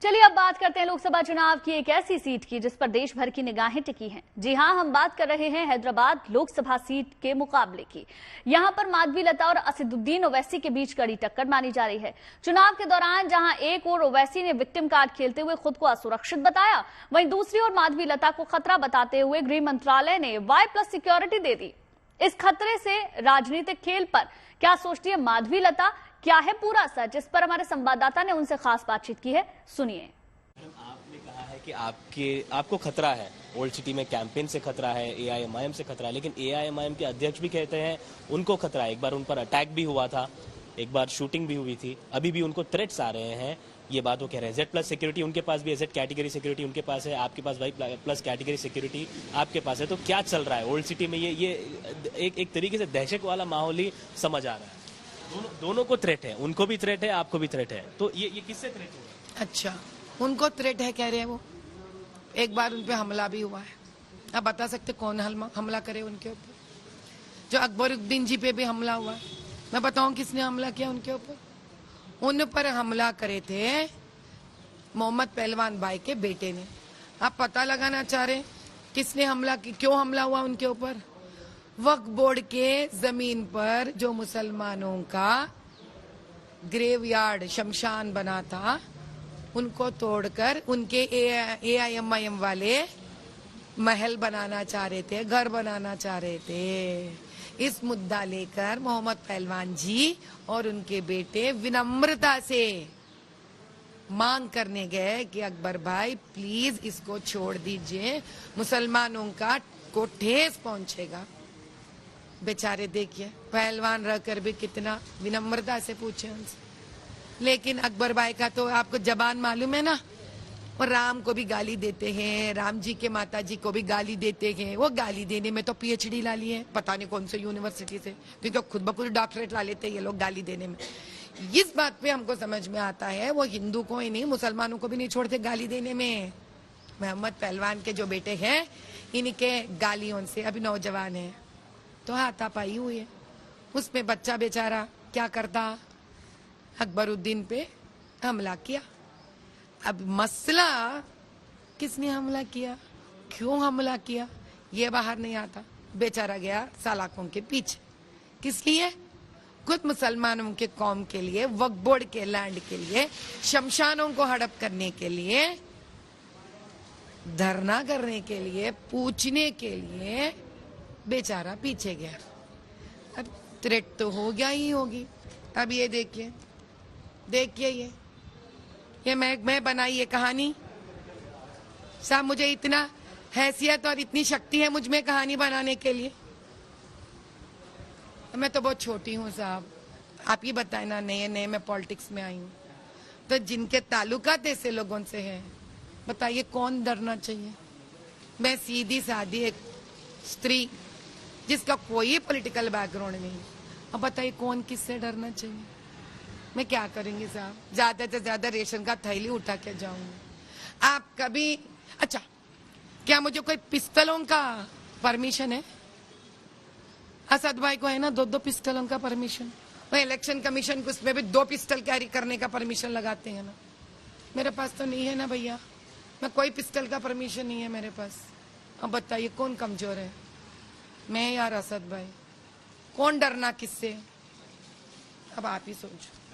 चलिए अब बात करते हैं लोकसभा चुनाव की एक ऐसी सीट की जिस पर देश भर की निगाहें टिकी हैं। जी हां, हम बात कर रहे हैं हैदराबाद लोकसभा सीट के मुकाबले की। यहां पर माधवी लता और असदुद्दीन ओवैसी के बीच कड़ी टक्कर मानी जा रही है। चुनाव के दौरान जहां एक ओर ओवैसी ने विक्टिम कार्ड खेलते हुए खुद को असुरक्षित बताया, वहीं दूसरी ओर माधवी लता को खतरा बताते हुए गृह मंत्रालय ने Y+ सिक्योरिटी दे दी। इस खतरे से राजनीतिक खेल पर क्या सोचती है माधवी लता, क्या है पूरा सच, इस पर हमारे संवाददाता ने उनसे खास बातचीत की है, सुनिए। आपने कहा है कि आपको खतरा है, ओल्ड सिटी में कैंपेन से खतरा है, AIMIM से खतरा है, लेकिन AIMIM के अध्यक्ष भी कहते हैं उनको खतरा है। एक बार उन पर अटैक भी हुआ था, एक बार शूटिंग भी हुई थी, अभी भी उनको थ्रेट्स आ रहे हैं। ये बात वो कह रहे हैं। Z+ सिक्योरिटी उनके पास भी है, Z कैटेगरी सिक्योरिटी उनके पास है, आपके पास Y+ कैटेगरी सिक्योरिटी आपके पास है। तो क्या चल रहा है ओल्ड सिटी में? ये एक तरीके से दहशत वाला माहौल ही समझ आ रहा है। दोनों को थ्रेट है, उनको भी थ्रेट है, आपको भी थ्रेट है। तो ये किससे थ्रेट हुआ? अच्छा, उनको थ्रेट है कह रहे हैं वो। एक बार उन पे हमला भी हुआ है। आप बता सकते कौन हमला करे उनके ऊपर? जो अकबरुद्दीन जी पे भी हमला हुआ है। मैं बताऊं किसने हमला किया उनके ऊपर? उन पर हमला करे थे मोहम्मद पहलवान भाई के बेटे ने। आप पता लगाना चाह रहे किसने हमला की, क्यों हमला हुआ उनके ऊपर? वक्फ बोर्ड के जमीन पर जो मुसलमानों का ग्रेवयार्ड शमशान बना था, उनको तोड़कर उनके AIMIM वाले महल बनाना चाह रहे थे, घर बनाना चाह रहे थे। इस मुद्दा लेकर मोहम्मद पहलवान जी और उनके बेटे विनम्रता से मांग करने गए कि अकबर भाई प्लीज इसको छोड़ दीजिए, मुसलमानों को ठेस पहुंचेगा। बेचारे देखिए पहलवान रहकर भी कितना विनम्रता से पूछे उनसे। लेकिन अकबर भाई का तो आपको जबान मालूम है ना, और राम को भी गाली देते हैं, राम जी के माता जी को भी गाली देते हैं। वो गाली देने में तो PhD ला लिए, पता नहीं कौन से यूनिवर्सिटी से, क्योंकि खुद ब खुद डॉक्टरेट ला लेते हैं ये लोग गाली देने में। इस बात पे हमको समझ में आता है वो हिंदू को ही नहीं मुसलमानों को भी नहीं छोड़ते गाली देने में। मोहम्मद पहलवान के जो बेटे हैं, इनके गालियों से अभी नौजवान है तो हाथापाई हुई है। उसमें बच्चा बेचारा क्या करता, अकबरुद्दीन पे हमला किया। अब मसला किसने हमला किया, क्यों हमला किया, ये बाहर नहीं आता। बेचारा गया सलाखों के पीछे। किस लिए? खुद मुसलमानों के कौम के लिए, वक्फ बोर्ड के लैंड के लिए, शमशानों को हड़प करने के लिए, धरना करने के लिए, पूछने के लिए बेचारा पीछे गया। अब थ्रेट तो हो गया ही होगी। अब ये देखिए ये मैं बनाई ये कहानी साहब, मुझे इतना हैसियत और इतनी शक्ति है मुझ में कहानी बनाने के लिए। मैं तो बहुत छोटी हूँ साहब, आप ही बताए ना, नए मैं पॉलिटिक्स में आई हूँ, तो जिनके ताल्लुकात ऐसे लोगों से है, बताइए कौन डरना चाहिए? मैं सीधी सादी एक स्त्री जिसका कोई पॉलिटिकल बैकग्राउंड नहीं, अब बताइए कौन किससे डरना चाहिए? मैं क्या करेंगे साहब, ज्यादा से ज्यादा रेशन का थैली उठा के जाऊंगी। आप कभी, अच्छा क्या मुझे कोई पिस्तलों का परमिशन है? असद भाई को है ना 2 पिस्तलों का परमिशन, वो इलेक्शन कमीशन को उसमें भी 2 पिस्टल कैरी करने का परमिशन लगाते हैं ना। मेरे पास तो नहीं है ना भैया, मैं कोई पिस्टल का परमिशन नहीं है मेरे पास। अब बताइए कौन कमजोर है, मैं यार असद भाई? कौन डरना किससे? अब आप ही सोचो।